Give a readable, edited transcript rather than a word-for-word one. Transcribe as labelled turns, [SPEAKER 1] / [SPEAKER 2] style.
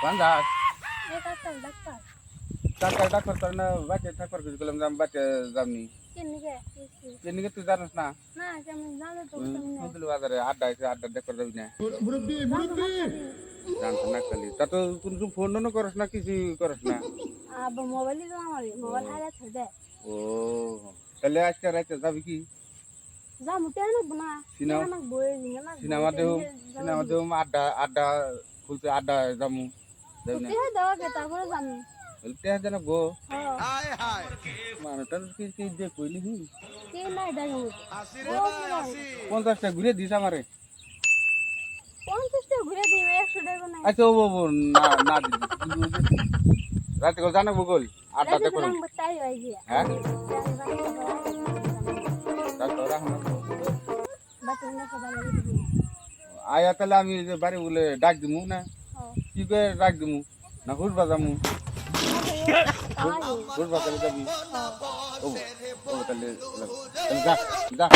[SPEAKER 1] বান্দাস
[SPEAKER 2] এই doctor doctor
[SPEAKER 1] doctor doctor করে না বাচ্চা থাকবার কিছু করলাম যাম বাচ্চা যামনি
[SPEAKER 2] কেনিকে
[SPEAKER 1] এদিকে তুই জানিস না
[SPEAKER 2] না কেমন জানো তো কেমন
[SPEAKER 1] শুনছিল বাজারে আড্ডা আছে আড্ডা দেখতে যাবি না
[SPEAKER 2] মুরব্বি
[SPEAKER 1] জানতো না খালি তা তো কোনো ফোন করস না কিছু করস না
[SPEAKER 2] আবার মোবাইলই তো আমার মোবাইল হারা ছেড়ে
[SPEAKER 1] ও তাহলে আজকে রাতে যাবি কি
[SPEAKER 2] যা মুতে আনব না
[SPEAKER 1] সিনেমা
[SPEAKER 2] আমাকে বই দিন না
[SPEAKER 1] সিনেমা দেব আড্ডা আড্ডা খুলতে আড্ডা যামু যাবি না
[SPEAKER 2] তে দাও কে তারপরে যাম
[SPEAKER 1] বলতে আছে না গো
[SPEAKER 3] হায় হায়
[SPEAKER 1] মানুষটার কি কি যে কইলি হি
[SPEAKER 2] কে নাই দেখো
[SPEAKER 3] আসি রে ভাই আসি
[SPEAKER 1] 50টা ঘুরে দিস আমারে
[SPEAKER 2] 50 টা ঘুরে দিবে 100 টাকা নাই
[SPEAKER 1] আচ্ছা ও বাবু না না দিদি রাতে কল জানাবো কই আড্ডা দেখো
[SPEAKER 2] রং বতাই হই গিয়া
[SPEAKER 1] হ্যাঁ ডাক্তার রাখো
[SPEAKER 2] বাতিল না সবাই লাগে দিবি
[SPEAKER 1] আয়া তাহলে আমি যে বাড়ি বলে ডাক দিমু না কি করে ডাক দিমু না হুট বাজামু হুট বাজালে যাবি ও ও তাহলে যা যা